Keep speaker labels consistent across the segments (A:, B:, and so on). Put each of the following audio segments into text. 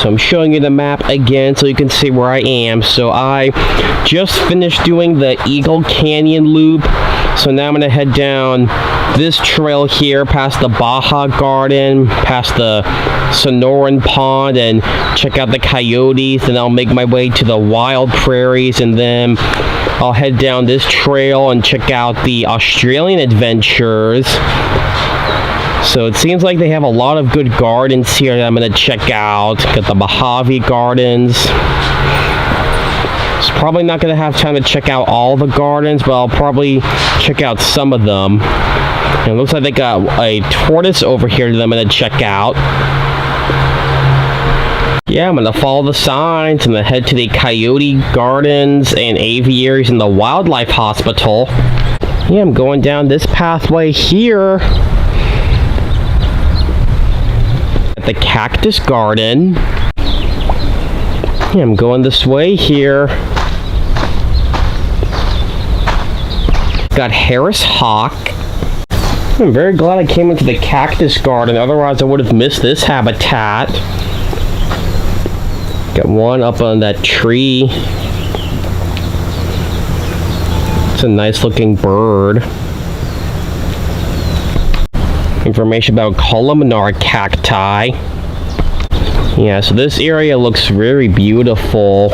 A: So I'm showing you the map again so you can see where I am. So I just finished doing the Eagle Canyon loop. So now I'm going to head down this trail here past the Baja Garden, past the Sonoran Pond, and check out the Coyotes. And I'll make my way to the wild prairies, and then I'll head down this trail and check out the Australian adventures. So it seems like they have a lot of good gardens here that I'm going to check out. Got the Mojave Gardens. It's probably not going to have time to check out all the gardens, but I'll probably check out some of them. And it looks like they got a tortoise over here that I'm going to check out. Yeah, I'm going to follow the signs and then head to the Coyote Gardens and aviaries and the Wildlife Hospital. Yeah, I'm going down this pathway here. The Cactus Garden. Yeah, I'm going this way here. Got Harris Hawk. I'm very glad I came into the Cactus Garden, otherwise I would have missed this habitat. Got one up on that tree. It's a nice looking bird. Information about columnar cacti. Yeah, so this area looks very beautiful.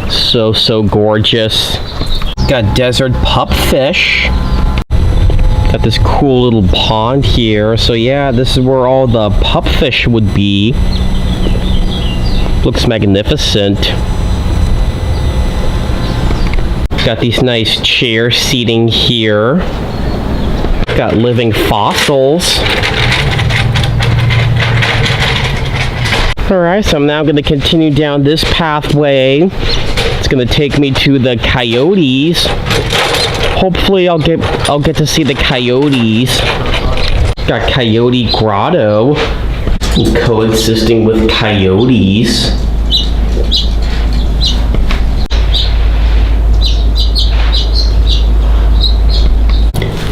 A: So gorgeous. Got desert pupfish. Got this cool little pond here. So yeah, this is where all the pupfish would be. Looks magnificent. Got these nice chair seating here. Got living fossils. Alright, so I'm now going to continue down this pathway. It's going to take me to the coyotes. Hopefully I'll get to see the coyotes. Got Coyote Grotto coexisting with coyotes.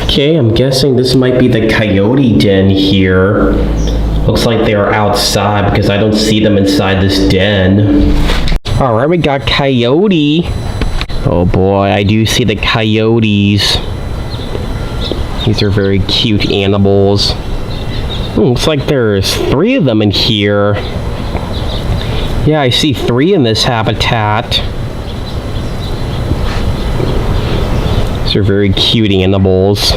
A: Okay, I'm guessing this might be the coyote den here. Looks like they are outside because I don't see them inside this den. Alright, we got coyote. Oh boy, I do see the coyotes. These are very cute animals. Looks like there's 3 of them in here. Yeah, I see 3 in this habitat. These are very cute animals.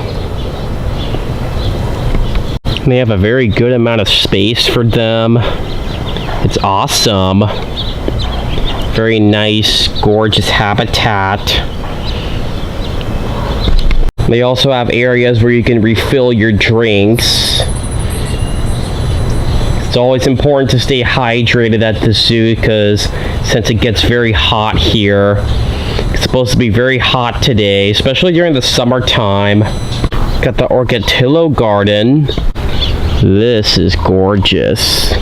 A: They have a very good amount of space for them. It's awesome. Very nice, gorgeous habitat. They also have areas where you can refill your drinks. It's always important to stay hydrated at the zoo because since it gets very hot here. It's supposed to be very hot today, especially during the summertime. Got the Orchitillo Garden. This is gorgeous.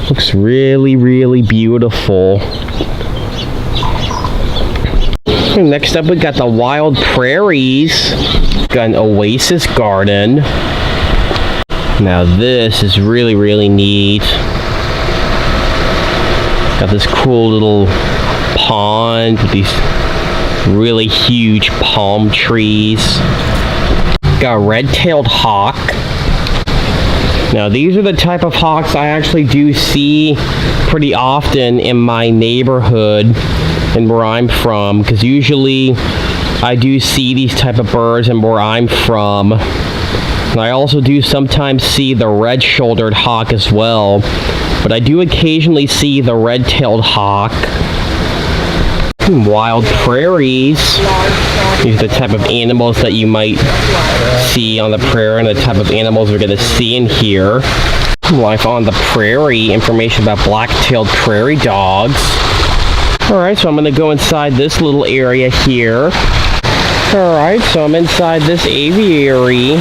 A: Looks really beautiful. And next up we got the Wild Prairies. Got an Oasis Garden. Now this is really neat. Got this cool little pond with these really huge palm trees. Got a red-tailed hawk. Now these are the type of hawks I actually do see pretty often in my neighborhood and where I'm from, because usually I do see these type of birds and where I'm from. And I also do sometimes see the red-shouldered hawk as well, but I do occasionally see the red-tailed hawk. Wild prairies. These are the type of animals that you might see on the prairie and the type of animals we're going to see in here. Life on the prairie. Information about black-tailed prairie dogs. Alright, so I'm going to go inside this little area here. Alright, so I'm inside this aviary.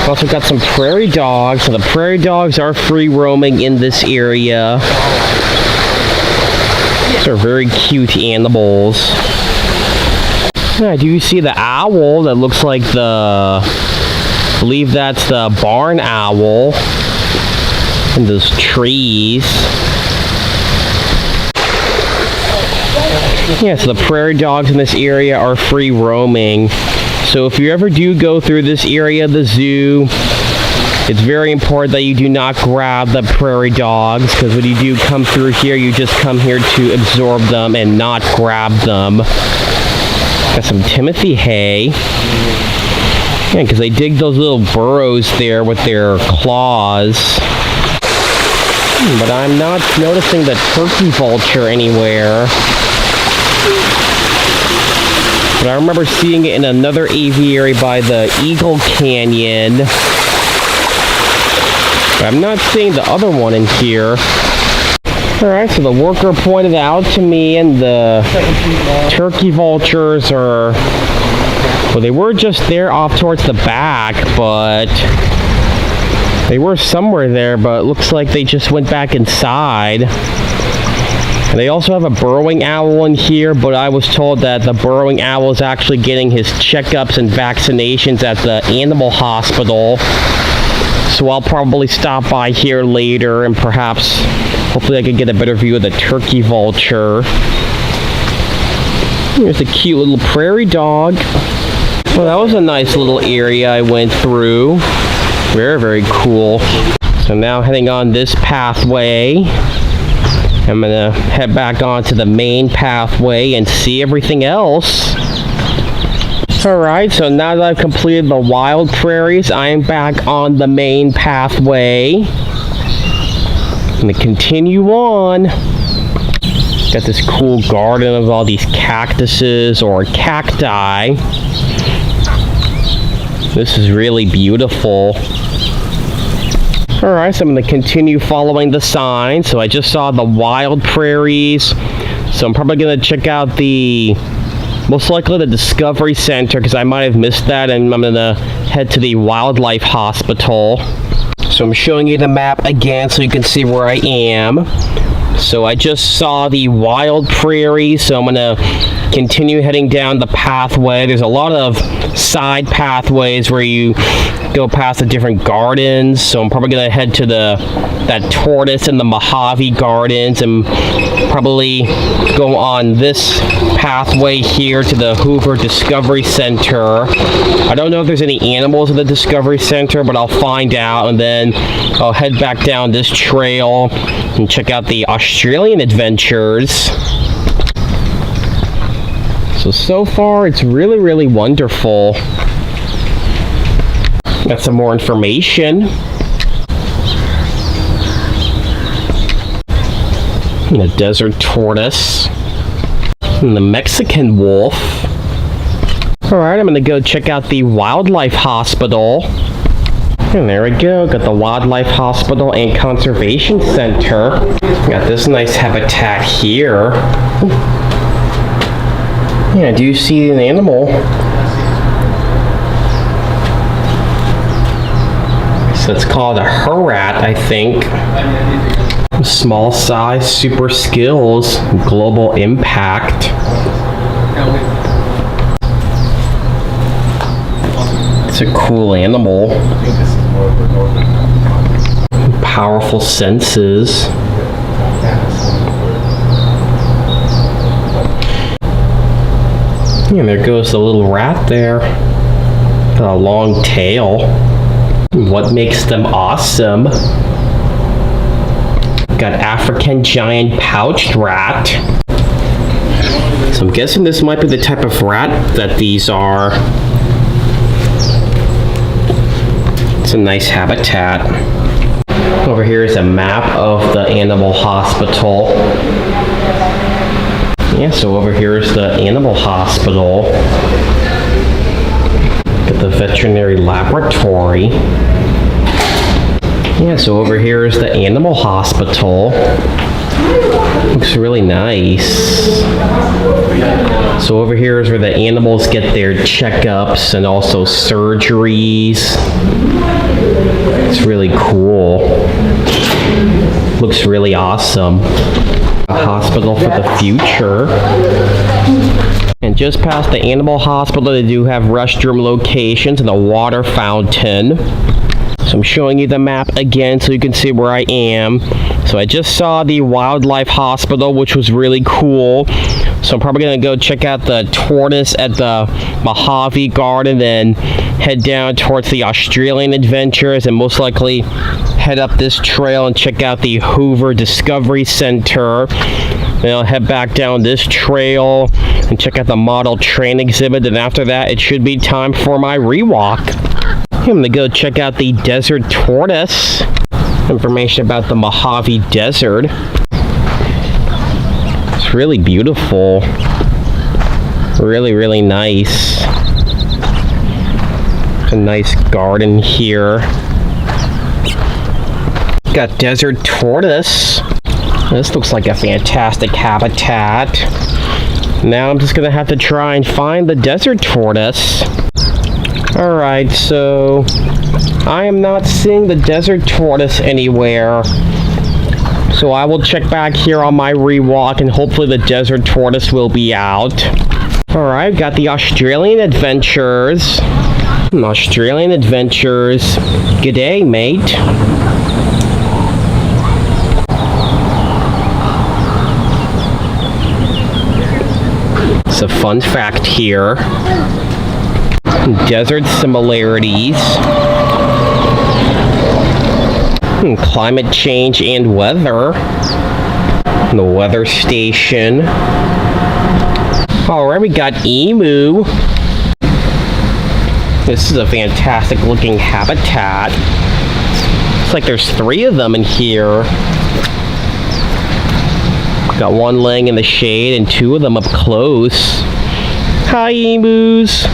A: Also got some prairie dogs. So the prairie dogs are free roaming in this area. These are very cute animals. I do see the owl that looks like I believe that's the barn owl. And those trees. Yeah, so the prairie dogs in this area are free roaming. So if you ever do go through this area of the zoo, it's very important that you do not grab the prairie dogs, because when you do come through here, you just come here to absorb them and not grab them. Got some Timothy hay. Yeah, because they dig those little burrows there with their claws. But I'm not noticing the turkey vulture anywhere. But I remember seeing it in another aviary by the Eagle Canyon. But I'm not seeing the other one in here. Alright, so the worker pointed out to me, and the turkey vultures are... Well, they were just there off towards the back, but... They were somewhere there, but it looks like they just went back inside. And they also have a burrowing owl in here, but I was told that the burrowing owl is actually getting his checkups and vaccinations at the animal hospital. So I'll probably stop by here later and perhaps, hopefully I could get a better view of the turkey vulture. Here's a cute little prairie dog. Well, that was a nice little area I went through. Very, very cool. So now heading on this pathway. I'm gonna head back onto the main pathway and see everything else. Alright, so now that I've completed the wild prairies, I am back on the main pathway. I'm gonna continue on. Got this cool garden of all these cactuses or cacti. This is really beautiful. Alright, so I'm going to continue following the sign. So I just saw the wild prairies. So I'm probably going to check out most likely the Discovery Center, because I might have missed that, and I'm going to head to the wildlife hospital. So I'm showing you the map again so you can see where I am. So I just saw the wild prairies, so I'm going to continue heading down the pathway. There's a lot of side pathways where you go past the different gardens, so I'm probably going to head to that tortoise and the Mojave Gardens, and probably go on this pathway here to the Hoover Discovery Center. I don't know if there's any animals at the Discovery Center, but I'll find out, and then I'll head back down this trail and check out the Australian adventures. So far it's really, really wonderful. Got some more information. And the desert tortoise. And the Mexican wolf. Alright, I'm gonna go check out the wildlife hospital. And there we go, got the Wildlife Hospital and Conservation Center. Got this nice habitat here. Yeah, do you see an animal? So it's called a Herat, I think. Small size, super skills, global impact. It's a cool animal. Powerful senses. And there goes the little rat there. Got a long tail. What makes them awesome? Got African giant pouched rat. So I'm guessing this might be the type of rat that these are. It's a nice habitat. Over here is a map of the animal hospital. Yeah, so over here is the animal hospital. Got the veterinary laboratory. Yeah, so over here is the animal hospital. Looks really nice. So over here is where the animals get their checkups and also surgeries. It's really cool. Looks really awesome. A hospital for the future. And just past the animal hospital, they do have restroom locations and a water fountain. So I'm showing you the map again so you can see where I am. So I just saw the wildlife hospital, which was really cool. So I'm probably going to go check out the tortoise at the Mojave Garden, then head down towards the Australian adventures, and most likely head up this trail and check out the Hoover Discovery Center. Then I'll head back down this trail and check out the model train exhibit, and after that it should be time for my rewalk. I'm going to go check out the desert tortoise. Information about the Mojave Desert. It's really beautiful. Really, really nice. A nice garden here. Got desert tortoise. This looks like a fantastic habitat. Now I'm just gonna have to try and find the desert tortoise. Alright, so I am not seeing the desert tortoise anywhere. So I will check back here on my rewalk and hopefully the desert tortoise will be out. Alright, got the Australian adventures. Australian adventures. G'day, mate. It's a fun fact here. Desert similarities. Climate change and weather. The weather station. Alright, we got emu. This is a fantastic looking habitat. Looks like there's 3 of them in here. Got one laying in the shade and 2 of them up close. Hi, emus.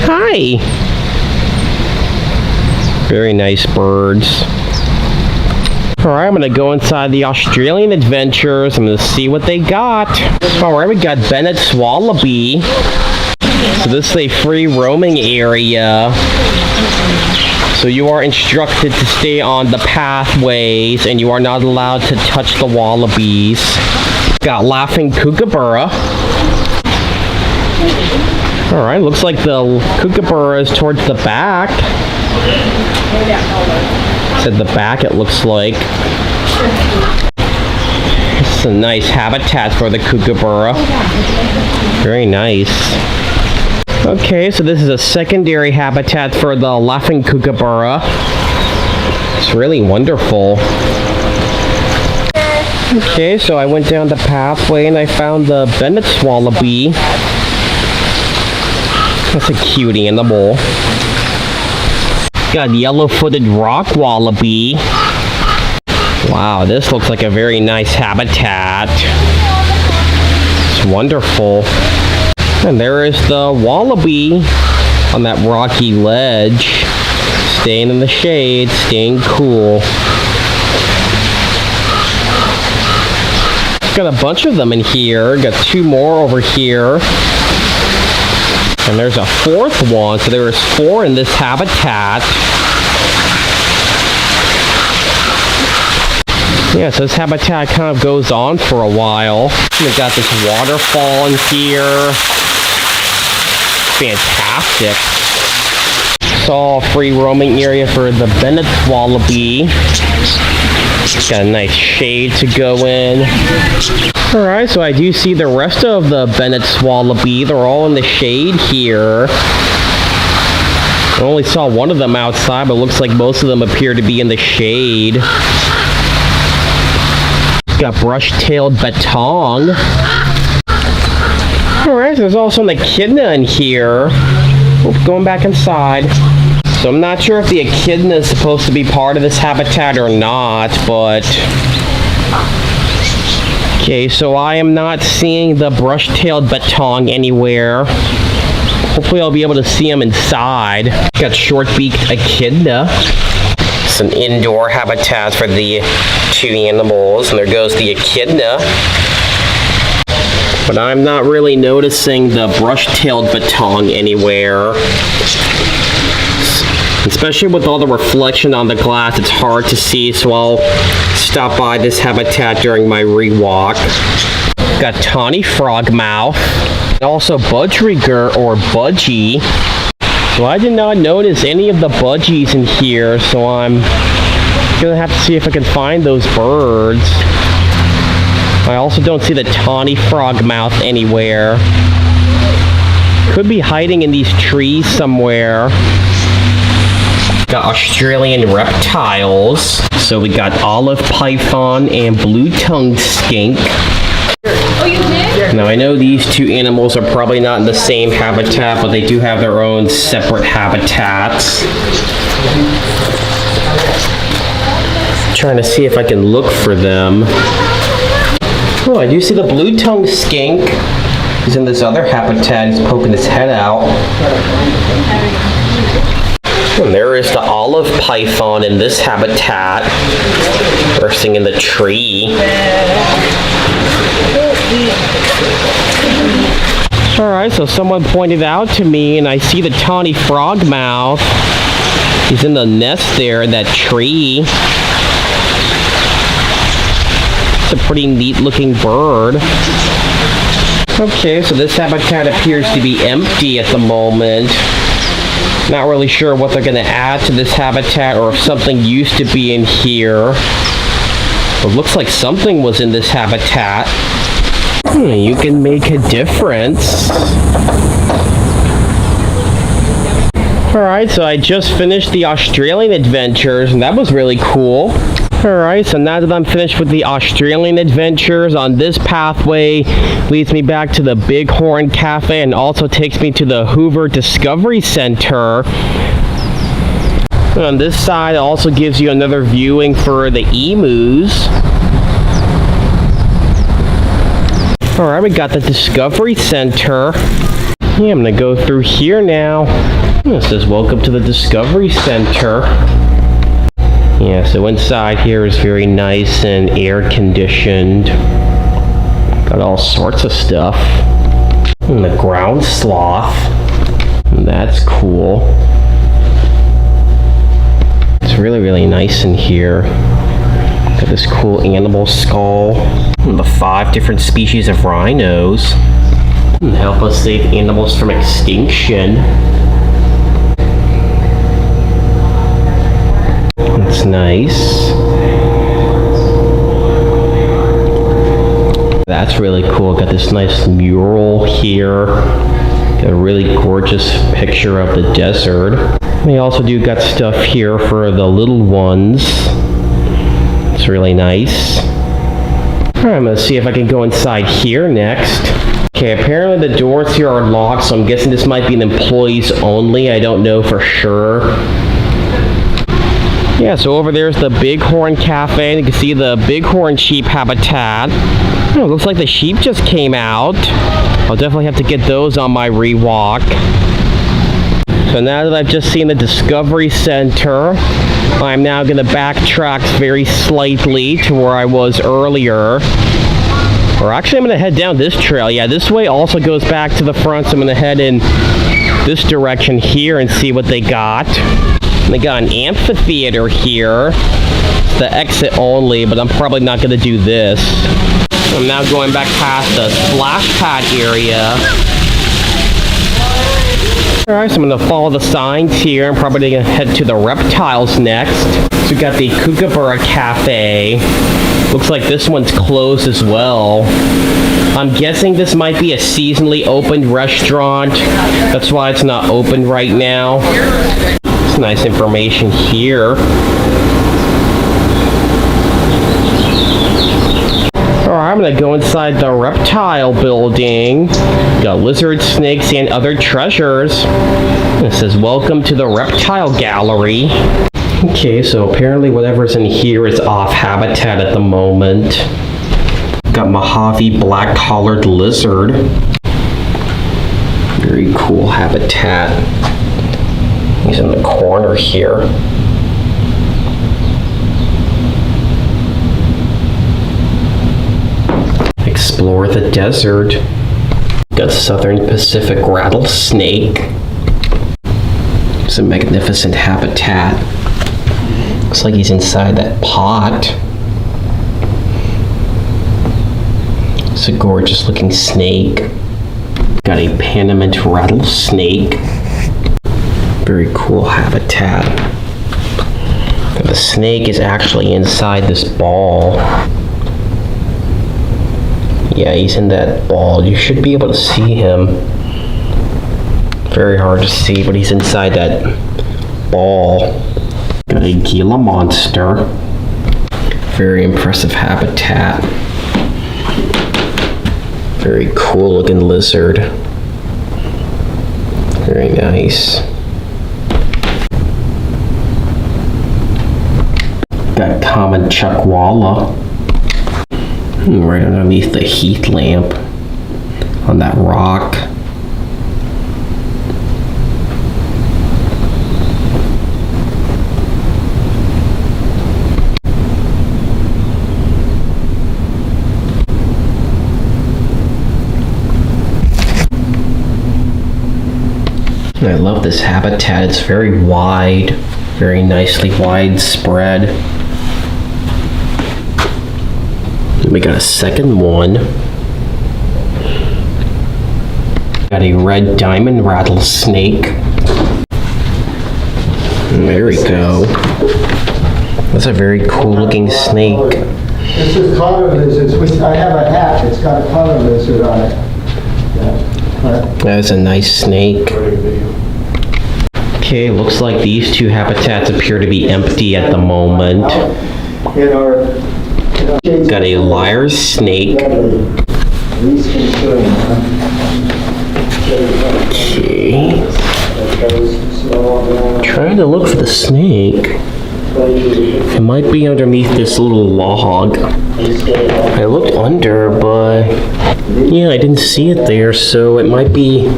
A: Hi. Very nice birds. Alright, I'm going to go inside the Australian adventures. I'm going to see what they got. Alright, we got Bennett's Wallaby. So this is a free roaming area. So you are instructed to stay on the pathways and you are not allowed to touch the wallabies. Got Laughing Kookaburra. Alright, looks like the kookaburra is towards the back. It's at the back, it looks like. It's a nice habitat for the kookaburra. Very nice. Okay, so this is a secondary habitat for the Laughing Kookaburra. It's really wonderful. Okay, so I went down the pathway and I found the Bennett's Wallaby. That's a cute animal. Got yellow-footed rock wallaby. Wow, this looks like a very nice habitat. It's wonderful. And there is the wallaby on that rocky ledge, staying in the shade, staying cool. Got a bunch of them in here. Got 2 more over here. And there's a 4th one, so there is 4 in this habitat. Yeah, so this habitat kind of goes on for a while. We've got this waterfall in here. Fantastic. It's all a free roaming area for the Bennett's Wallaby. Got a nice shade to go in. Alright, so I do see the rest of the Bennett's Wallaby. They're all in the shade here. I only saw one of them outside, but it looks like most of them appear to be in the shade. Got brush-tailed batong. Alright, so there's also an echidna in here. Oops, going back inside. So I'm not sure if the echidna is supposed to be part of this habitat or not, but... Okay, so I am not seeing the brush-tailed batong anywhere. Hopefully I'll be able to see them inside. Got short-beaked echidna. It's an indoor habitat for the 2 animals, and there goes the echidna. But I'm not really noticing the brush-tailed batong anywhere. Especially with all the reflection on the glass, it's hard to see, so I'll stop by this habitat during my rewalk. Got tawny frogmouth, and also budgerigar or budgie. So I did not notice any of the budgies in here, so I'm gonna have to see if I can find those birds. I also don't see the tawny frogmouth anywhere. Could be hiding in these trees somewhere. Got Australian reptiles. So we got olive python and blue-tongued skink. Now I know these two animals are probably not in the same habitat, but they do have their own separate habitats. Trying to see if I can look for them. Oh, I do see the blue-tongued skink. He's in this other habitat. He's poking his head out. And there is the olive python in this habitat, resting in the tree. Alright, so someone pointed out to me, and I see the tawny frogmouth. He's in the nest there in that tree. It's a pretty neat looking bird. Okay, so this habitat appears to be empty at the moment. Not really sure what they're going to add to this habitat or if something used to be in here. It looks like something was in this habitat. You can make a difference. Alright, so I just finished the Australian adventures, and that was really cool. Alright, so now that I'm finished with the Australian adventures, on this pathway leads me back to the Bighorn Cafe and also takes me to the Hoover Discovery Center. On this side, it also gives you another viewing for the emus. Alright, we got the Discovery Center. Yeah, I'm gonna go through here now. It says, welcome to the Discovery Center. Yeah, so inside here is very nice and air conditioned. Got all sorts of stuff. And the ground sloth. And that's cool. It's really, really nice in here. Got this cool animal skull. And the 5 different species of rhinos. And help us save animals from extinction. That's nice. That's really cool. Got this nice mural here. Got a really gorgeous picture of the desert. They also do got stuff here for the little ones. It's really nice. Alright, I'm gonna see if I can go inside here next. Okay, apparently the doors here are locked, so I'm guessing this might be an employees only. I don't know for sure. Yeah, so over there's the Bighorn Cafe, and you can see the bighorn sheep habitat. Oh, looks like the sheep just came out. I'll definitely have to get those on my rewalk. So now that I've just seen the Discovery Center, I'm now going to backtrack very slightly to where I was earlier. Or actually, I'm going to head down this trail. Yeah, this way also goes back to the front, so I'm going to head in this direction here and see what they got. They got an amphitheater here. It's the exit only, but I'm probably not going to do this. I'm now going back past the splash pad area. Alright, so I'm going to follow the signs here. I'm probably going to head to the Reptiles next. So we got the Kookaburra Cafe. Looks like this one's closed as well. I'm guessing this might be a seasonally opened restaurant. That's why it's not open right now. It's nice information here. Alright, I'm going to go inside the Reptile building. Got lizards, snakes, and other treasures. It says, welcome to the Reptile Gallery. Okay, so apparently whatever's in here is off habitat at the moment. Got Mojave black-collared lizard. Very cool habitat. He's in the corner here. Explore the desert. Got Southern Pacific rattlesnake. It's a magnificent habitat. Looks like he's inside that pot. It's a gorgeous looking snake. Got a Panamint rattlesnake. Very cool habitat. The snake is actually inside this ball. Yeah, he's in that ball. You should be able to see him. Very hard to see, but he's inside that ball. Got a Gila monster. Very impressive habitat. Very cool looking lizard. Very nice. Got common chuckwalla. Right underneath the heat lamp on that rock. I love this habitat. It's very wide, very nicely widespread. We got a second one. Got a red diamond rattlesnake. There we go. That's a very cool looking snake.
B: This is color lizards. I have a hat. It's got a color lizard on it.
A: That's a nice snake. Okay, looks like these two habitats appear to be empty at the moment. Got a lyre snake. Okay. Trying to look for the snake. It might be underneath this little log. I looked under, but yeah, I didn't see it there, so it might be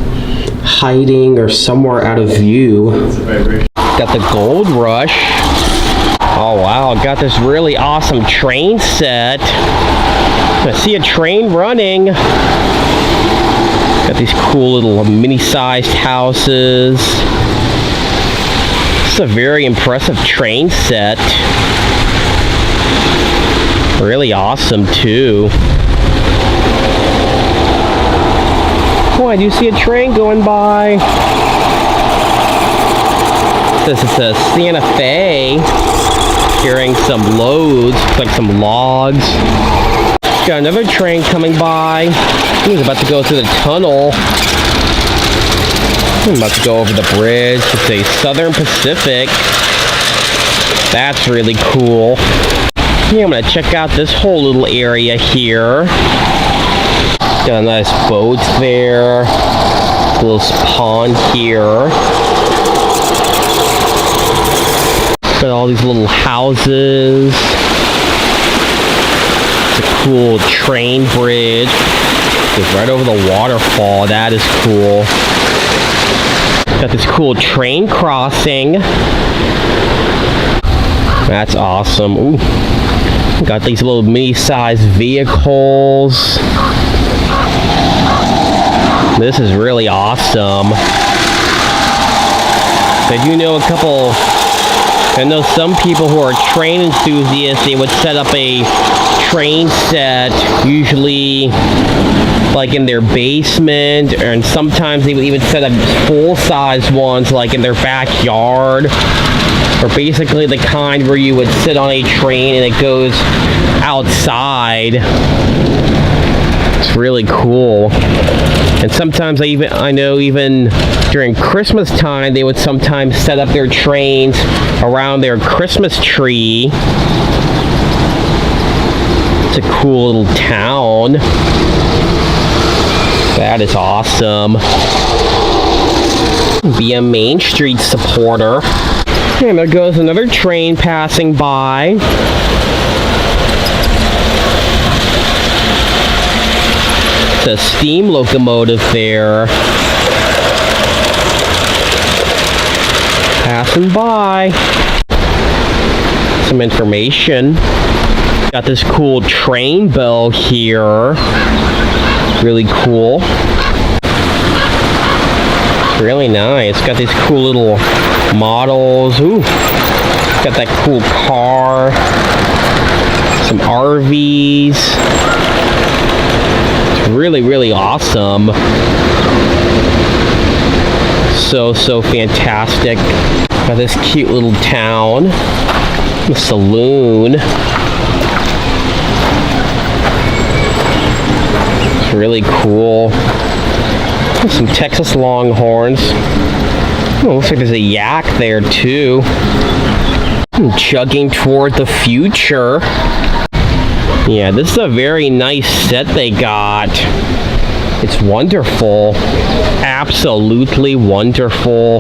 A: hiding or somewhere out of view. Got the gold rush. Oh wow, got this really awesome train set. I see a train running. Got these cool little mini-sized houses. It's a very impressive train set. Really awesome too. Oh, I do see a train going by. This is a Santa Fe carrying some loads, like some logs. Got another train coming by. He's about to go through the tunnel. I'm about to go over the bridge. It's a Southern Pacific. That's really cool. Yeah, I'm gonna check out this whole little area here. Got a nice boat there. A little pond here. Got all these little houses. It's a cool train bridge. Goes right over the waterfall. That is cool. Got this cool train crossing. That's awesome. Ooh. Got these little mini-sized vehicles. This is really awesome. I do know I know some people who are train enthusiasts, they would set up a train set, usually like in their basement, and sometimes they would even set up full-size ones like in their backyard, or basically the kind where you would sit on a train and it goes outside. It's really cool. And sometimes I know even during Christmas time, they would sometimes set up their trains around their Christmas tree. It's a cool little town. That is awesome. Be a Main Street supporter. And there goes another train passing by. A steam locomotive there. Passing by. Some information. Got this cool train bell here. Really cool. Really nice. Got these cool little models. Ooh. Got that cool car. Some RVs. Really, really awesome. So fantastic. Got this cute little town, the saloon. It's really cool. Some Texas Longhorns. Oh, looks like there's a yak there too. Chugging toward the future. Yeah, this is a very nice set they got. It's wonderful. Absolutely wonderful.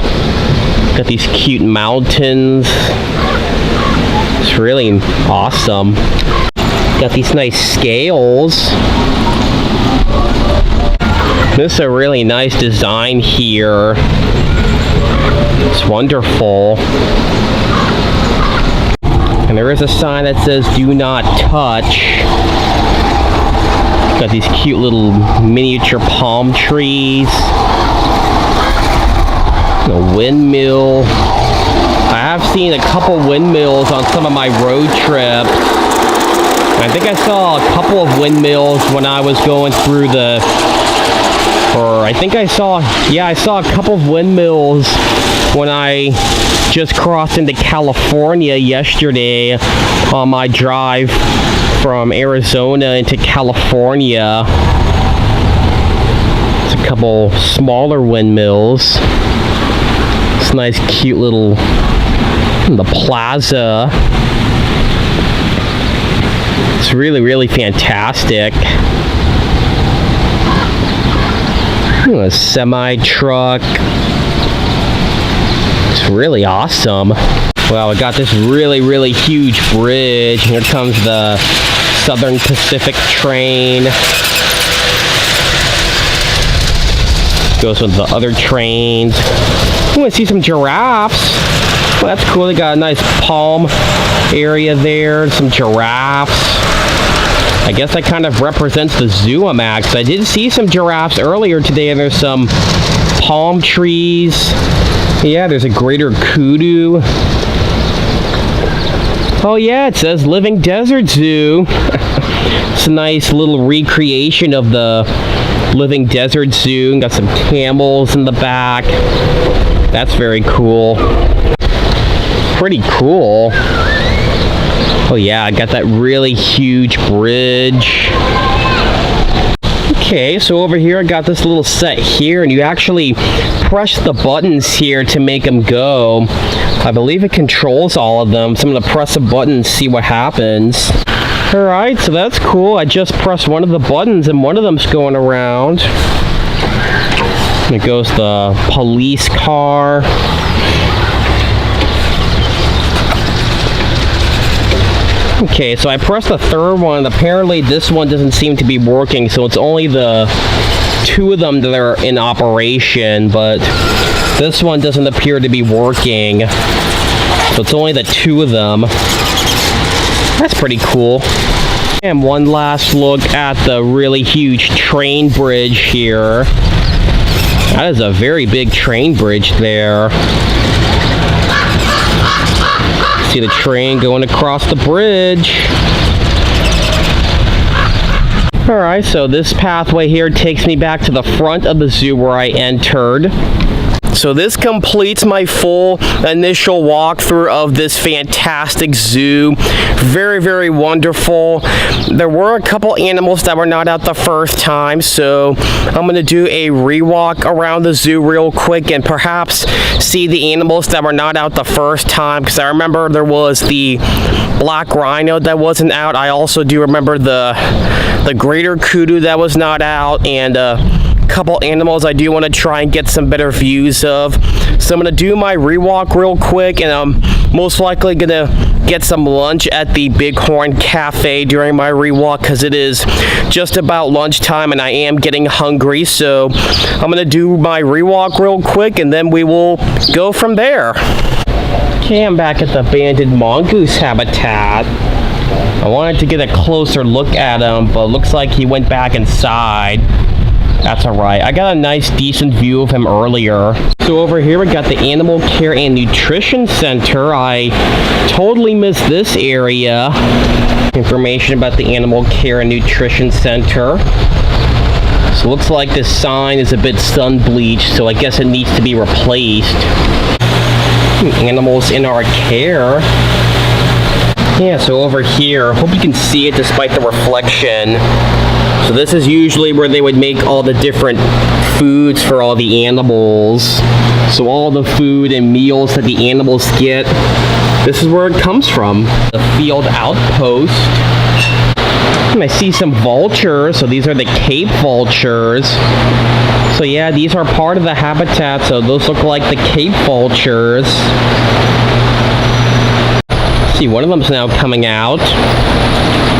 A: Got these cute mountains. It's really awesome. Got these nice scales. This is a really nice design here. It's wonderful. And there is a sign that says do not touch. Got these cute little miniature palm trees. A windmill. I have seen a couple windmills on some of my road trips. I think I saw a couple of windmills when I was going through the... I saw a couple of windmills when I just crossed into California yesterday on my drive from Arizona into California. It's a couple smaller windmills. It's a nice cute little the plaza. It's really fantastic. A semi-truck. It's really awesome. Well, we got this really huge bridge. Here comes the Southern Pacific train. Goes with the other trains. I'm gonna see some giraffes. Well, that's cool. They got a nice palm area there. Some giraffes. I guess that kind of represents the zoo I'm at, 'cause I did see some giraffes earlier today, and there's some palm trees. Yeah, there's a greater kudu. Oh yeah, it says Living Desert Zoo. It's a nice little recreation of the Living Desert Zoo. Got some camels in the back. That's very cool. Pretty cool. Oh yeah, I got that really huge bridge. Okay, so over here I got this little set here, and you actually press the buttons here to make them go. I believe it controls all of them, so I'm gonna press a button and see what happens. Alright, so that's cool. I just pressed one of the buttons and one of them's going around. And it goes the police car. Okay, so I pressed the third one, and apparently this one doesn't seem to be working, so it's only the two of them that are in operation, but this one doesn't appear to be working. So it's only the two of them. That's pretty cool. And one last look at the really huge train bridge here. That is a very big train bridge there. See the train going across the bridge. Alright, so this pathway here takes me back to the front of the zoo where I entered. So this completes my full initial walkthrough of this fantastic zoo. Very wonderful. There were a couple animals that were not out the first time, so I'm going to do a rewalk around the zoo real quick and perhaps see the animals that were not out the first time, because I remember there was the black rhino that wasn't out. I also do remember the greater kudu that was not out, and couple animals I do want to try and get some better views of. So I'm going to do my rewalk real quick, and I'm most likely going to get some lunch at the Bighorn Cafe during my rewalk, because it is just about lunchtime and I am getting hungry. So I'm going to do my rewalk real quick, and then we will go from there. Okay, I'm back at the abandoned mongoose habitat. I wanted to get a closer look at him, but it looks like he went back inside. That's alright. I got a nice, decent view of him earlier. So over here we got the Animal Care and Nutrition Center. I totally missed this area. Information about the Animal Care and Nutrition Center. So it looks like this sign is a bit sun bleached, so I guess it needs to be replaced. Animals in our care. Yeah, so over here, hope you can see it despite the reflection. So this is usually where they would make all the different foods for all the animals. So all the food and meals that the animals get, this is where it comes from. The field outpost. And I see some vultures, so these are the Cape vultures. So yeah, these are part of the habitat, so those look like the Cape vultures. See, one of them's now coming out.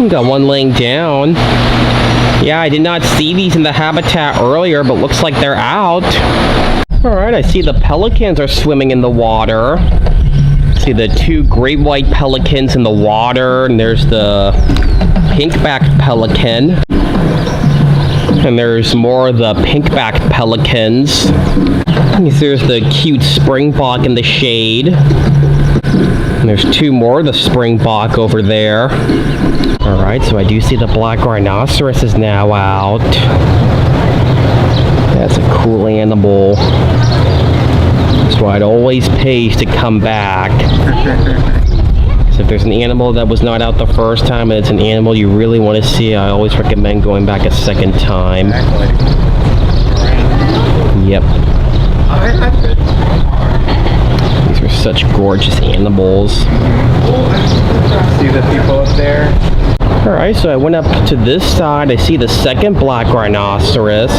A: Got one laying down. Yeah, I did not see these in the habitat earlier, but looks like they're out. Alright, I see the pelicans are swimming in the water. See the two great white pelicans in the water, and there's the pink-backed pelican. And there's more of the pink-backed pelicans. There's the cute springbok in the shade. And there's two more of the springbok over there. Alright, so I do see the black rhinoceros is now out. That's a cool animal. That's why it always pays to come back. So if there's an animal that was not out the first time and it's an animal you really want to see, I always recommend going back a second time. Yep. These are such gorgeous animals.
C: See the people up there?
A: Alright, so I went up to this side. I see the second black rhinoceros.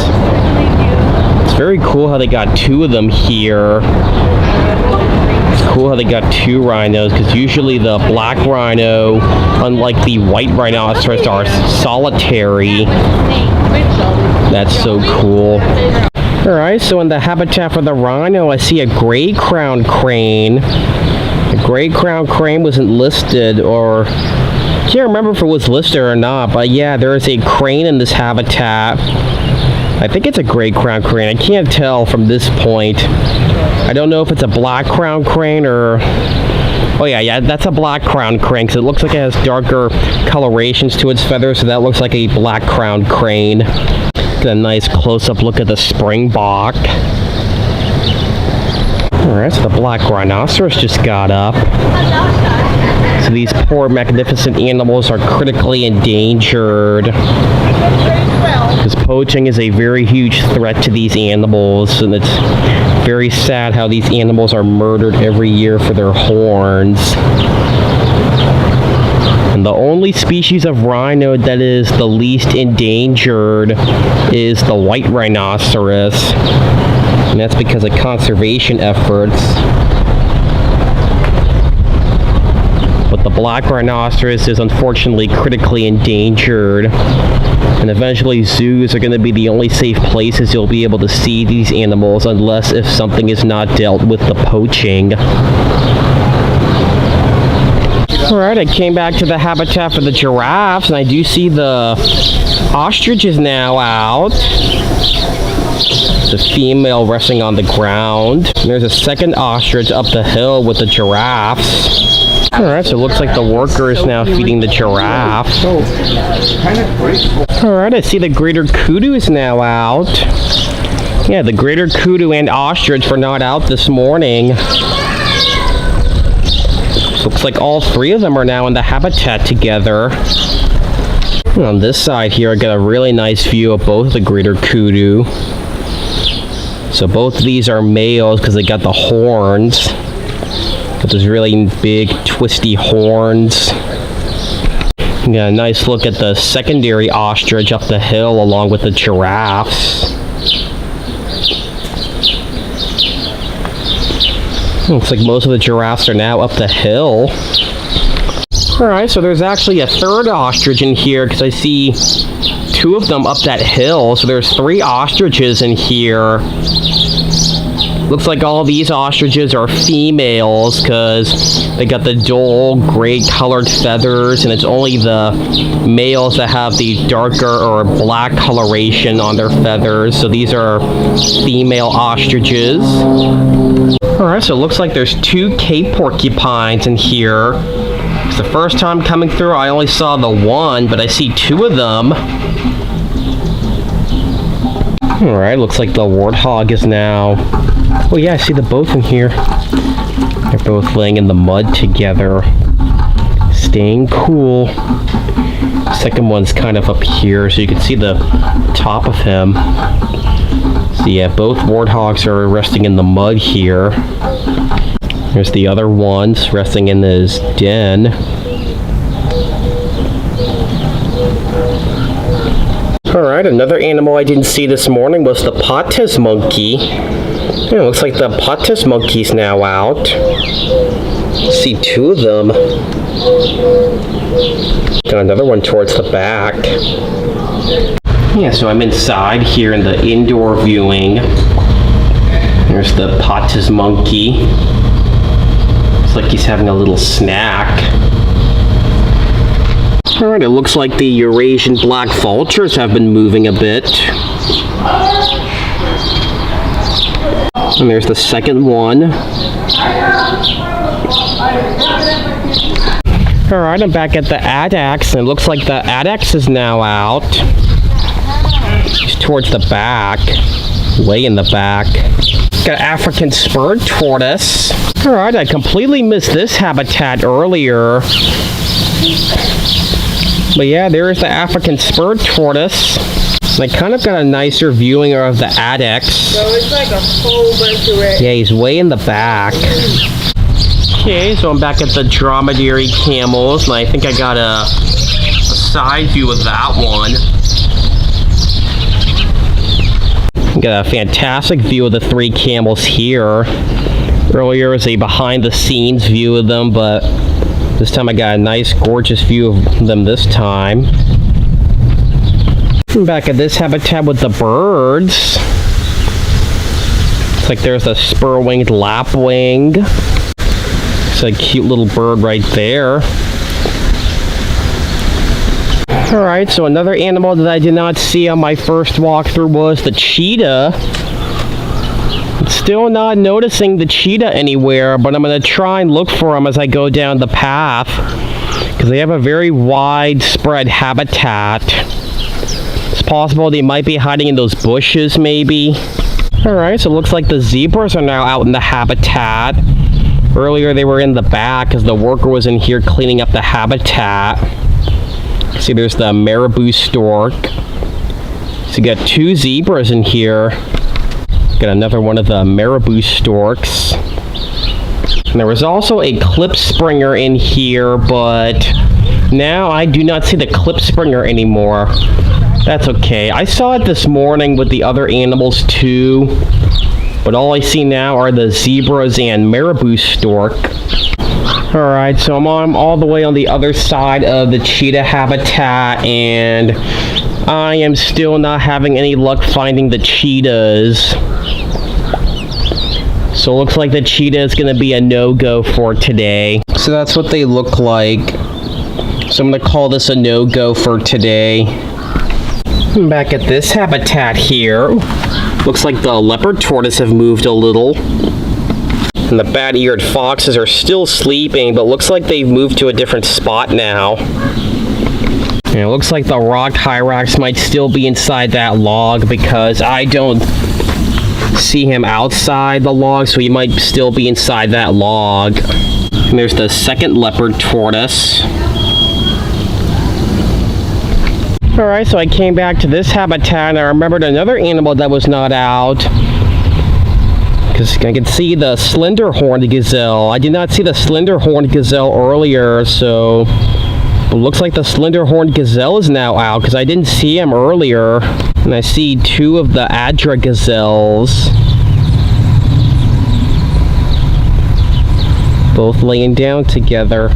A: It's very cool how they got two of them here. It's cool how they got two rhinos, because usually the black rhino, unlike the white rhinoceros, are solitary. That's so cool. Alright, so in the habitat for the rhino, I see a gray crowned crane. The gray crowned crane wasn't listed, or I can't remember if it was listed or not, but yeah, there is a crane in this habitat. I think it's a gray crowned crane. I can't tell from this point. I don't know if it's a black crowned crane or... Oh yeah, that's a black crowned crane, because it looks like it has darker colorations to its feathers, so that looks like a black crowned crane. Get a nice close-up look at the springbok. Alright, so the black rhinoceros just got up. So these poor magnificent animals are critically endangered. Because poaching is a very huge threat to these animals, and it's very sad how these animals are murdered every year for their horns. And the only species of rhino that is the least endangered is the white rhinoceros. And that's because of conservation efforts. But the black rhinoceros is unfortunately critically endangered. And eventually zoos are going to be the only safe places you'll be able to see these animals, unless if something is not dealt with the poaching. Alright, I came back to the habitat for the giraffes, and I do see the ostriches now out. The female resting on the ground. And there's a second ostrich up the hill with the giraffes. Alright, so it looks like the worker is now feeding the giraffe. Alright, I see the greater kudu is now out. Yeah, the greater kudu and ostrich were not out this morning. So looks like all three of them are now in the habitat together. And on this side here, I got a really nice view of both the greater kudu. So both of these are males because they got the horns. Got those really big twisty horns. You got a nice look at the secondary ostrich up the hill along with the giraffes. Looks like most of the giraffes are now up the hill. Alright, so there's actually a third ostrich in here because I see two of them up that hill. So there's three ostriches in here. Looks like all these ostriches are females because they got the dull gray colored feathers, and it's only the males that have the darker or black coloration on their feathers. So these are female ostriches. Alright, so it looks like there's two Cape porcupines in here. It's the first time coming through, I only saw the one, but I see two of them. Alright, looks like the warthog is now... Oh yeah, I see the both in here. They're both laying in the mud together. Staying cool. Second one's kind of up here, so you can see the top of him. So yeah, both warthogs are resting in the mud here. There's the other ones resting in his den. Alright, another animal I didn't see this morning was the Patas monkey. Yeah, looks like the Patas monkey's now out. See two of them. Got another one towards the back. Yeah, so I'm inside here in the indoor viewing. There's the Patas monkey. Looks like he's having a little snack. Alright, it looks like the Eurasian black vultures have been moving a bit. And there's the second one. Alright, I'm back at the Addax, and it looks like the Addax is now out. He's towards the back. Way in the back. Got African spurred tortoise. Alright, I completely missed this habitat earlier. But yeah, there's the African spurred tortoise. And I kind of got a nicer viewing of the Addax.
D: So it's like a whole bunch of red.
A: Yeah, he's way in the back. Okay, so I'm back at the dromedary camels, and I think I got a side view of that one. Got a fantastic view of the three camels here. Earlier was a behind the scenes view of them, but this time I got a nice, gorgeous view of them this time. I'm back at this habitat with the birds. It's like there's a spur-winged lapwing. It's a cute little bird right there. Alright, so another animal that I did not see on my first walkthrough was the cheetah. Still not noticing the cheetah anywhere, but I'm going to try and look for them as I go down the path. Because they have a very widespread habitat. It's possible they might be hiding in those bushes, maybe. Alright, so it looks like the zebras are now out in the habitat. Earlier they were in the back because the worker was in here cleaning up the habitat. See, there's the marabou stork. So you got two zebras in here. Got another one of the marabou storks. And there was also a klipspringer in here, but now I do not see the klipspringer anymore. That's okay. I saw it this morning with the other animals too, but all I see now are the zebras and marabou stork. Alright, so I'm all the way on the other side of the cheetah habitat, and I am still not having any luck finding the cheetahs. So it looks like the cheetah is going to be a no-go for today. So that's what they look like. So I'm going to call this a no-go for today. I'm back at this habitat here. Looks like the leopard tortoise have moved a little. And the bat-eared foxes are still sleeping, but looks like they've moved to a different spot now. And it looks like the rock hyrax might still be inside that log because I don't see him outside the log, so he might still be inside that log. And there's the second leopard tortoise. Alright, so I came back to this habitat and I remembered another animal that was not out. Because I can see the slender-horned gazelle. I did not see the slender-horned gazelle earlier, so it looks like the slender-horned gazelle is now out because I didn't see him earlier. And I see two of the Adra gazelles. Both laying down together.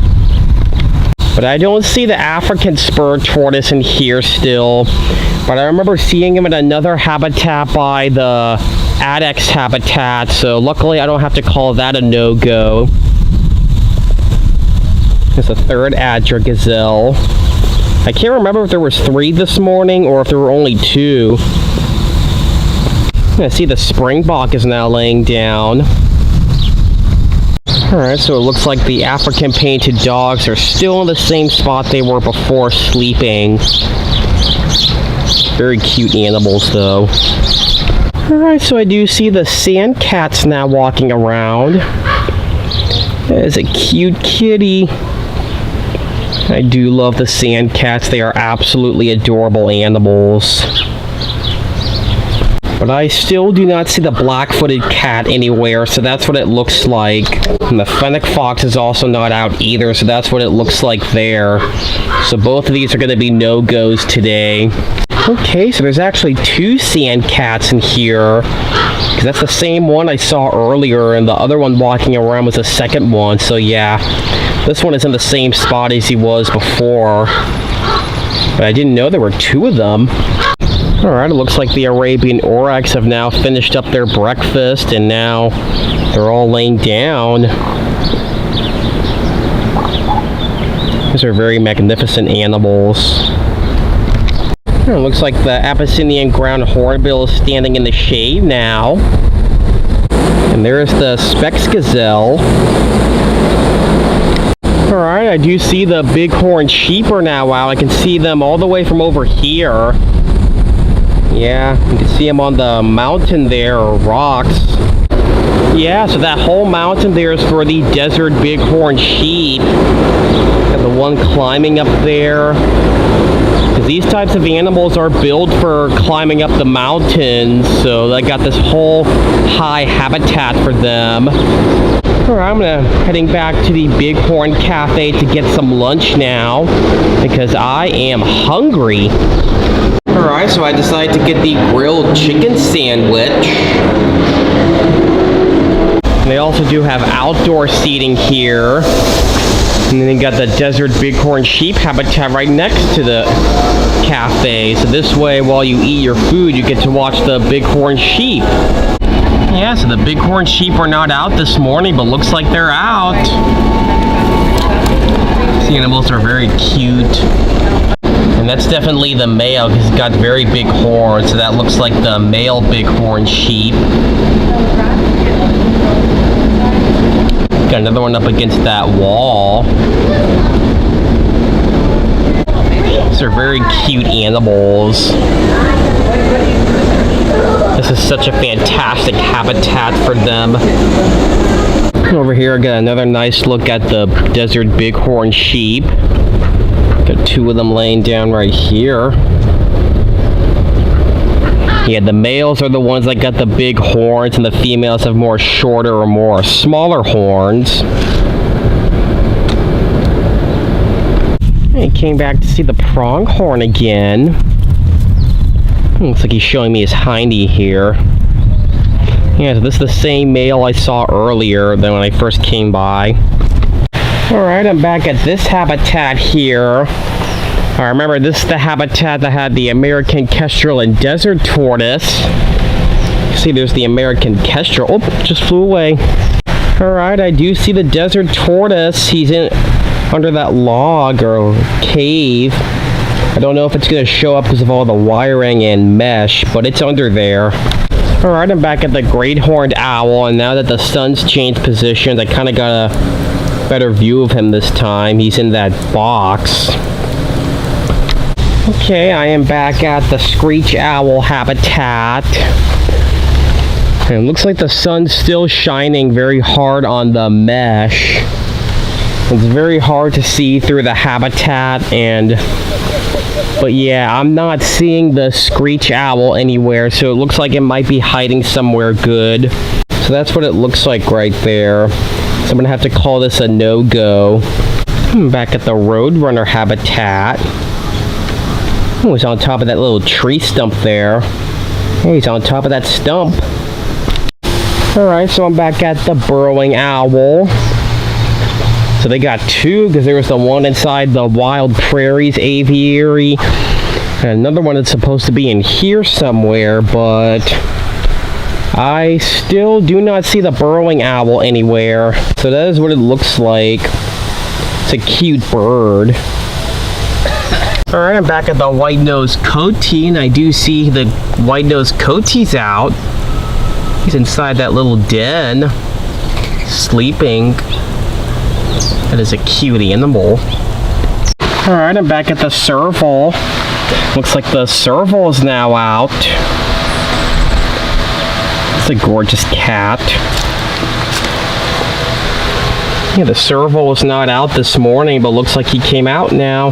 A: But I don't see the African spurred tortoise in here still. But I remember seeing him in another habitat by the Addax habitat, so luckily I don't have to call that a no-go. There's a third Adra gazelle. I can't remember if there was 3 this morning or if there were only 2. I see the springbok is now laying down. Alright, so it looks like the African painted dogs are still in the same spot they were before sleeping. Very cute animals though. Alright, so I do see the sand cats now walking around. There's a cute kitty. I do love the sand cats. They are absolutely adorable animals. But I still do not see the black-footed cat anywhere, so that's what it looks like. And the fennec fox is also not out either, so that's what it looks like there. So both of these are going to be no-goes today. Okay, so there's actually 2 sand cats in here. 'Cause that's the same one I saw earlier, and the other one walking around was the second one. So yeah, this one is in the same spot as he was before. But I didn't know there were 2 of them. Alright, it looks like the Arabian oryx have now finished up their breakfast, and now they're all laying down. These are very magnificent animals. It looks like the Abyssinian ground hornbill is standing in the shade now. And there's the Specs gazelle. Alright, I do see the bighorn sheep are now out. I can see them all the way from over here. Yeah, you can see them on the mountain there, or rocks. Yeah, so that whole mountain there is for the desert bighorn sheep. And the one climbing up there. Because these types of animals are built for climbing up the mountains, so they got this whole high habitat for them. Alright, I'm heading back to the Bighorn Cafe to get some lunch now, because I am hungry. Alright, so I decided to get the grilled chicken sandwich. And they also do have outdoor seating here. And then you got the desert bighorn sheep habitat right next to the cafe. So this way, while you eat your food, you get to watch the bighorn sheep. Yeah, so the bighorn sheep are not out this morning, but looks like they're out. These animals are very cute. And that's definitely the male, because he's got very big horns, so that looks like the male bighorn sheep. Got another one up against that wall. These are very cute animals. This is such a fantastic habitat for them. Over here, I got another nice look at the desert bighorn sheep. Got 2 of them laying down right here. Yeah, the males are the ones that got the big horns, and the females have more shorter or more smaller horns. He came back to see the pronghorn again. Looks like he's showing me his hindy here. Yeah, so this is the same male I saw earlier than when I first came by. Alright, I'm back at this habitat here. I remember this is the habitat that had the American kestrel and desert tortoise. See, there's the American kestrel. Oh, just flew away. Alright, I do see the desert tortoise. He's in under that log or cave. I don't know if it's going to show up because of all the wiring and mesh, but it's under there. Alright, I'm back at the great horned owl, and now that the sun's changed positions, I kind of got a better view of him this time. He's in that box. Okay, I am back at the screech owl habitat. And it looks like the sun's still shining very hard on the mesh. It's very hard to see through the habitat, but yeah, I'm not seeing the screech owl anywhere, so it looks like it might be hiding somewhere good. So that's what it looks like right there. So I'm gonna have to call this a no-go. Back at the roadrunner habitat. Oh, he's on top of that little tree stump there. Hey, he's on top of that stump. Alright, so I'm back at the burrowing owl. So they got 2, because there was the one inside the wild prairies aviary. And another one that's supposed to be in here somewhere, but I still do not see the burrowing owl anywhere. So that is what it looks like. It's a cute bird. Alright, I'm back at the white-nosed coyote, and I do see the white-nosed coyote's out. He's inside that little den, sleeping. That is a cute animal. Alright, I'm back at the serval. Looks like the serval is now out. It's a gorgeous cat. Yeah, the serval was not out this morning, but looks like he came out now.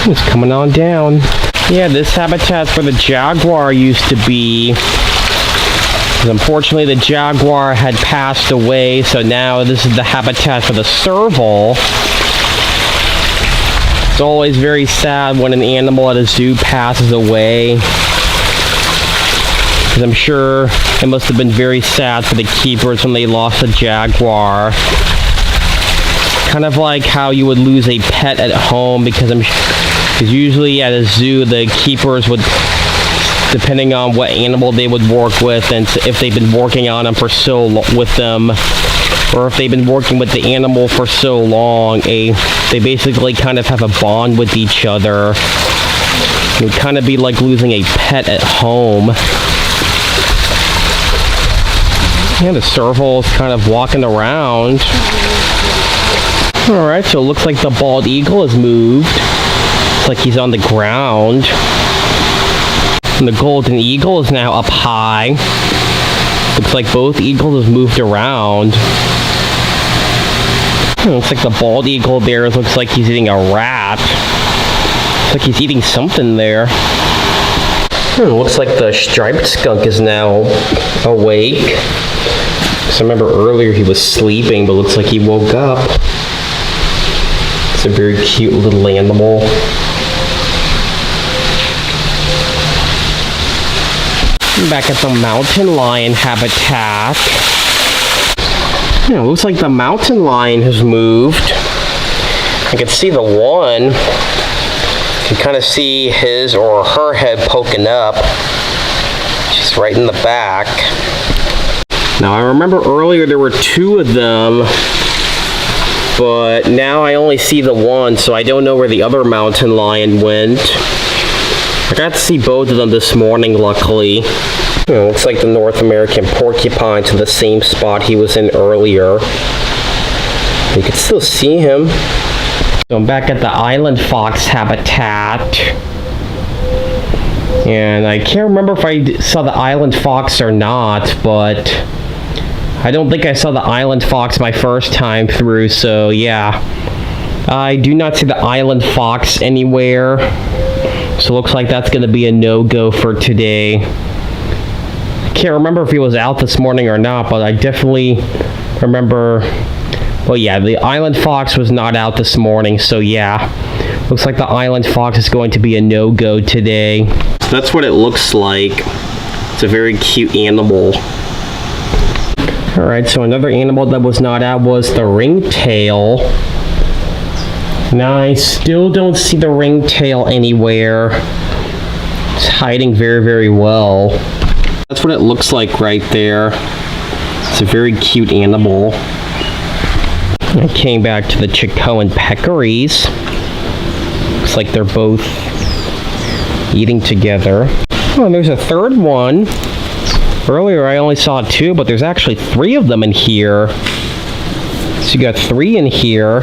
A: He's coming on down. Yeah, this habitat's where the jaguar used to be. Unfortunately, the jaguar had passed away, so now this is the habitat for the serval. It's always very sad when an animal at a zoo passes away, because I'm sure it must have been very sad for the keepers when they lost a jaguar. Kind of like how you would lose a pet at home, because usually at a zoo the keepers would, depending on what animal they would work with and if they've been working on them for so long with them, or if they've been working with the animal for so long, they basically kind of have a bond with each other. It would kind of be like losing a pet at home. Yeah, the serval is kind of walking around. Alright, so it looks like the bald eagle has moved. Looks like he's on the ground. And the golden eagle is now up high. Looks like both eagles have moved around. It looks like the bald eagle there looks like he's eating a rat. Looks like he's eating something there. It looks like the striped skunk is now awake. So I remember earlier he was sleeping, but looks like he woke up. It's a very cute little animal. Back at the mountain lion habitat. Yeah, it looks like the mountain lion has moved. I can see the one. You can kind of see his or her head poking up. She's right in the back. Now I remember earlier there were two of them, but now I only see the one, so I don't know where the other mountain lion went. I got to see both of them this morning, luckily. Looks like the North American porcupine to the same spot he was in earlier. You can still see him. So I'm back at the island fox habitat. And I can't remember if I saw the island fox or not, but I don't think I saw the island fox my first time through, so yeah. I do not see the island fox anywhere. So it looks like that's going to be a no-go for today. I can't remember if he was out this morning or not, but I definitely remember... Well, yeah, the island fox was not out this morning, so yeah. Looks like the island fox is going to be a no-go today. So that's what it looks like. It's a very cute animal. Alright, so another animal that was not out was the ringtail. Now I still don't see the ringtail anywhere. It's hiding very, very well. That's what it looks like right there. It's a very cute animal. I came back to the Chicoan peccaries. Looks like they're both eating together. Oh, and there's a third one. Earlier I only saw two, but there's actually three of them in here. So you got three in here.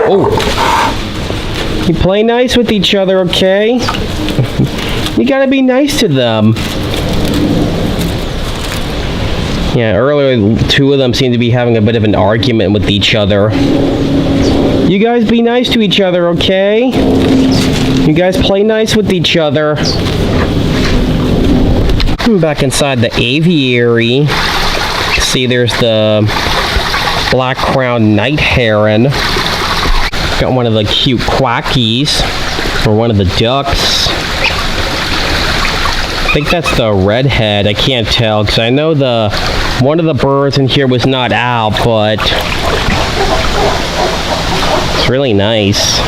A: Oh. You play nice with each other, okay? You gotta be nice to them. Yeah, earlier two of them seemed to be having a bit of an argument with each other. You guys be nice to each other, okay? You guys play nice with each other. I'm back inside the aviary. See, there's the black-crowned night heron. Got one of the cute quackies, or one of the ducks. I think that's the redhead. I can't tell, because I know one of the birds in here was not out, but it's really nice.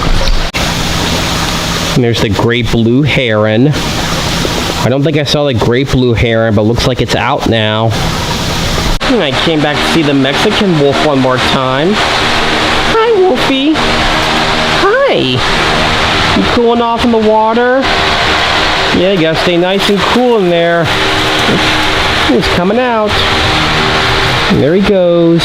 A: And there's the great blue heron. I don't think I saw the great blue heron, but looks like it's out now. And I came back to see the Mexican wolf one more time. Hi, Wolfie. Hi. You cooling off in the water? Yeah, you gotta stay nice and cool in there. He's coming out. And there he goes.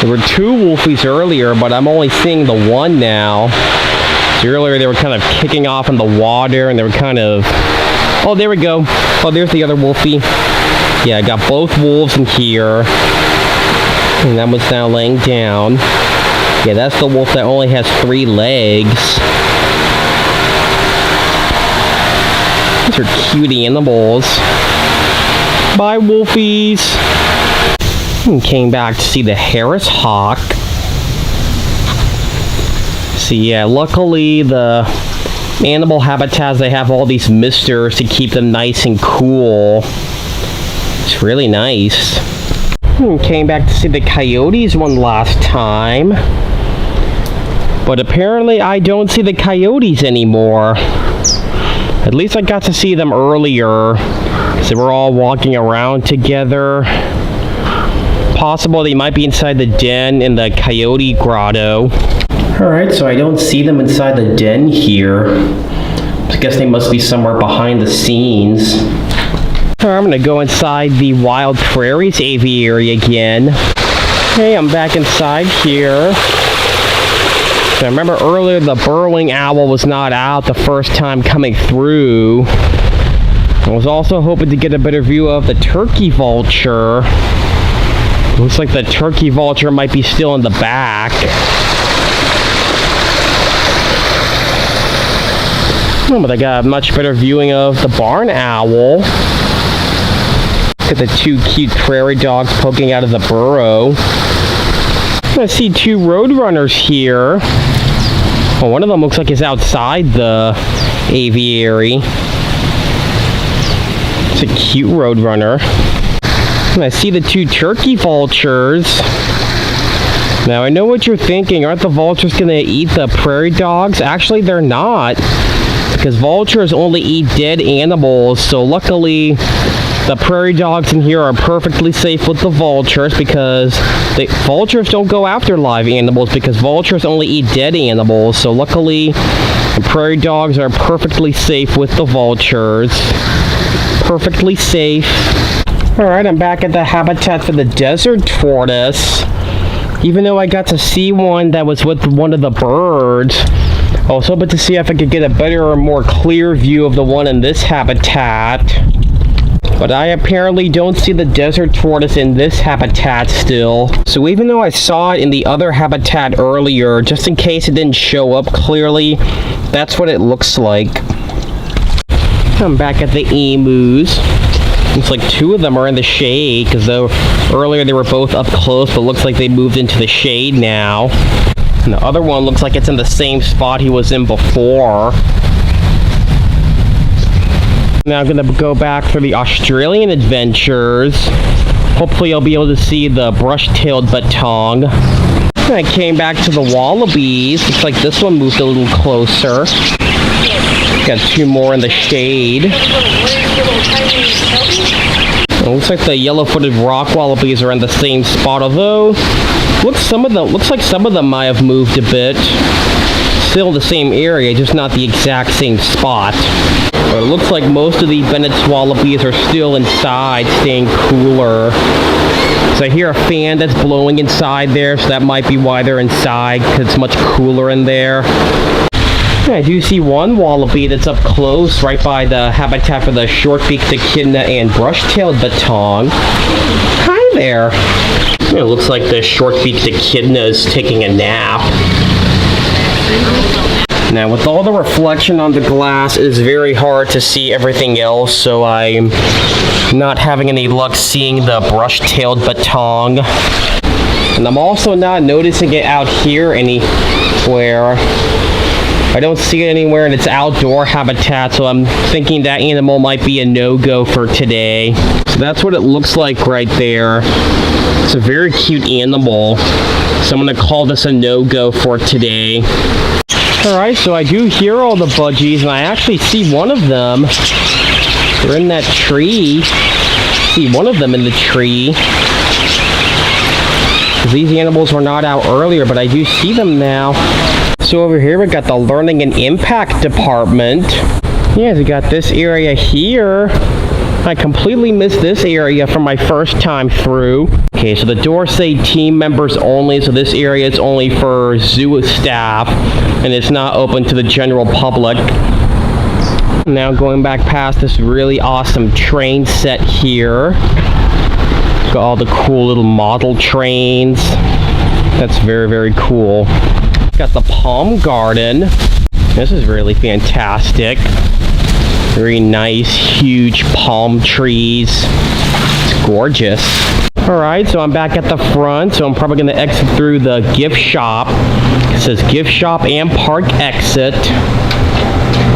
A: There were 2 wolfies earlier, but I'm only seeing the one now. So earlier they were kind of kicking off in the water, and they were kind of... Oh, there we go. Oh, there's the other wolfie. Yeah, I got both wolves in here. And that one's now laying down. Yeah, that's the wolf that only has 3 legs. These are cute animals. Bye, wolfies. And came back to see the Harris hawk. So yeah, luckily the animal habitats, they have all these misters to keep them nice and cool. It's really nice. And came back to see the coyotes one last time. But apparently I don't see the coyotes anymore. At least I got to see them earlier. So we're all walking around together. Possible they might be inside the den in the coyote grotto. Alright, so I don't see them inside the den here. I guess they must be somewhere behind the scenes. I'm gonna go inside the wild prairies aviary again. Hey, I'm back inside here. So I remember earlier the burrowing owl was not out the first time coming through. I was also hoping to get a better view of the turkey vulture. Looks like the turkey vulture might be still in the back. Oh, but I got a much better viewing of the barn owl. Look at the 2 cute prairie dogs poking out of the burrow. I see 2 roadrunners here. Well, one of them looks like it's outside the aviary. It's a cute roadrunner. And I see the 2 turkey vultures. Now I know what you're thinking. Aren't the vultures gonna eat the prairie dogs? Actually, they're not. Because vultures only eat dead animals. So luckily, the prairie dogs in here are perfectly safe with the vultures, because the vultures don't go after live animals, because vultures only eat dead animals. So luckily, the prairie dogs are perfectly safe with the vultures. Perfectly safe. Alright, I'm back at the habitat for the desert tortoise. Even though I got to see one that was with one of the birds, I was hoping to see if I could get a better or more clear view of the one in this habitat. But I apparently don't see the desert tortoise in this habitat still. So even though I saw it in the other habitat earlier, just in case it didn't show up clearly, that's what it looks like. I'm back at the emus. Looks like 2 of them are in the shade, because earlier they were both up close, but looks like they moved into the shade now. And the other one looks like it's in the same spot he was in before. Now I'm gonna go back for the Australian adventures. Hopefully I'll be able to see the brush-tailed batong. And I came back to the wallabies. Looks like this one moved a little closer. Got 2 more in the shade. It looks like the yellow-footed rock wallabies are in the same spot, although looks like some of them might have moved a bit. Still the same area, just not the exact same spot. But it looks like most of the Bennett's wallabies are still inside, staying cooler. So I hear a fan that's blowing inside there, so that might be why they're inside, because it's much cooler in there. I do see one wallaby that's up close, right by the habitat for the short-beaked echidna and brush-tailed batong. Hi there. It looks like the short-beaked echidna is taking a nap. Now, with all the reflection on the glass, it is very hard to see everything else, so I'm not having any luck seeing the brush-tailed batong. And I'm also not noticing it out here anywhere. I don't see it anywhere in its outdoor habitat, so I'm thinking that animal might be a no-go for today. So that's what it looks like right there. It's a very cute animal, so I'm going to call this a no-go for today. Alright, so I do hear all the budgies, and I actually see one of them. They're in that tree. I see one of them in the tree. These animals were not out earlier, but I do see them now. So over here we got the Learning and Impact department. Yeah, we got this area here. I completely missed this area from my first time through. Okay, so the doors say team members only, so this area is only for zoo staff, and it's not open to the general public. Now going back past this really awesome train set here. Got all the cool little model trains. That's very, very cool. Got the palm garden. This is really fantastic. Very nice, huge palm trees. It's gorgeous. Alright, so I'm back at the front, so I'm probably going to exit through the gift shop. It says gift shop and park exit.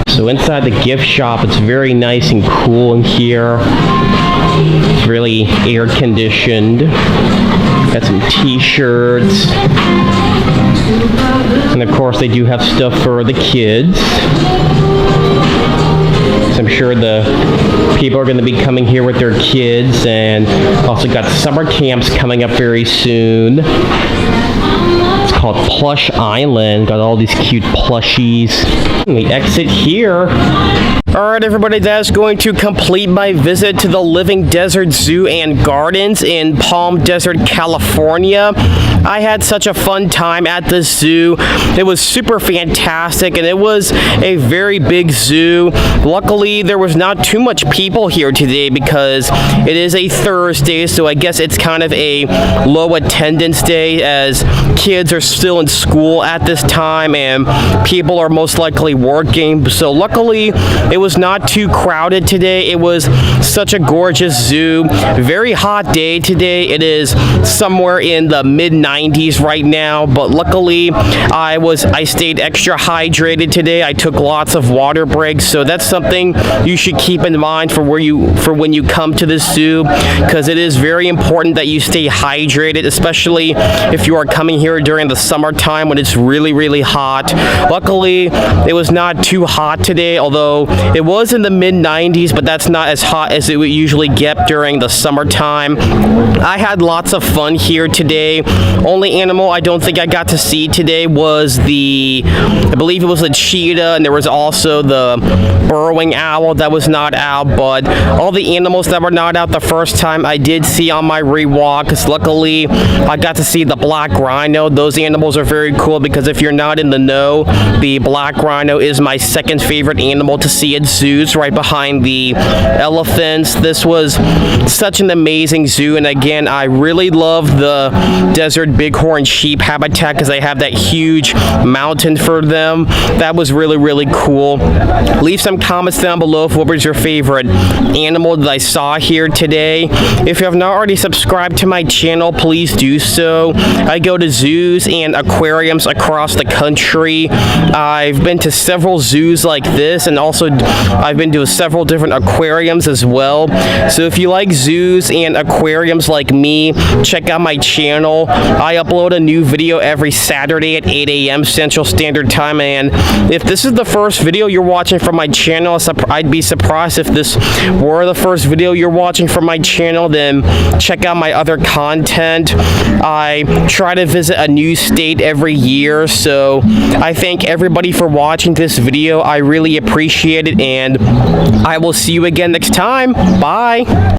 A: So inside the gift shop, it's very nice and cool in here. It's really air conditioned. Got some t-shirts. And of course they do have stuff for the kids. So I'm sure the people are going to be coming here with their kids, and also got summer camps coming up very soon. It's called Plush Island. Got all these cute plushies. And we exit here. Alright everybody, that's going to complete my visit to the Living Desert Zoo and Gardens in Palm Desert, California. I had such a fun time at the zoo. It was super fantastic, and it was a very big zoo. Luckily, there was not too much people here today because it is a Thursday, so I guess it's kind of a low attendance day as kids are still in school at this time and people are most likely working. So luckily, it was not too crowded today. It was such a gorgeous zoo. Very hot day today. It is somewhere in the mid-90s right now, but luckily I stayed extra hydrated today. I took lots of water breaks, so that's something you should keep in mind for when you come to the zoo, because it is very important that you stay hydrated, especially if you are coming here during the summertime when it's really, really hot. Luckily, it was not too hot today, although it was in the mid-90s, but that's not as hot as it would usually get during the summertime. I had lots of fun here today. Only animal I don't think I got to see today was I believe it was the cheetah, and there was also the burrowing owl that was not out, but all the animals that were not out the first time I did see on my rewalk, because luckily I got to see the black rhino. Those animals are very cool, because if you're not in the know, the black rhino is my second favorite animal to see at zoos, right behind the elephants. This was such an amazing zoo, and again, I really love the desert bighorn sheep habitat because they have that huge mountain for them. That was really, really cool. Leave some comments down below what was your favorite animal that I saw here today. If you have not already subscribed to my channel, please do so. I go to zoos and aquariums across the country. I've been to several zoos like this, and also I've been to several different aquariums as well. So if you like zoos and aquariums like me, check out my channel. I upload a new video every Saturday at 8 a.m. Central Standard Time, and if this is the first video you're watching from my channel, I'd be surprised if this were the first video you're watching from my channel. Then check out my other content. I try to visit a new state every year, so I thank everybody for watching this video. I really appreciate it, and I will see you again next time. Bye.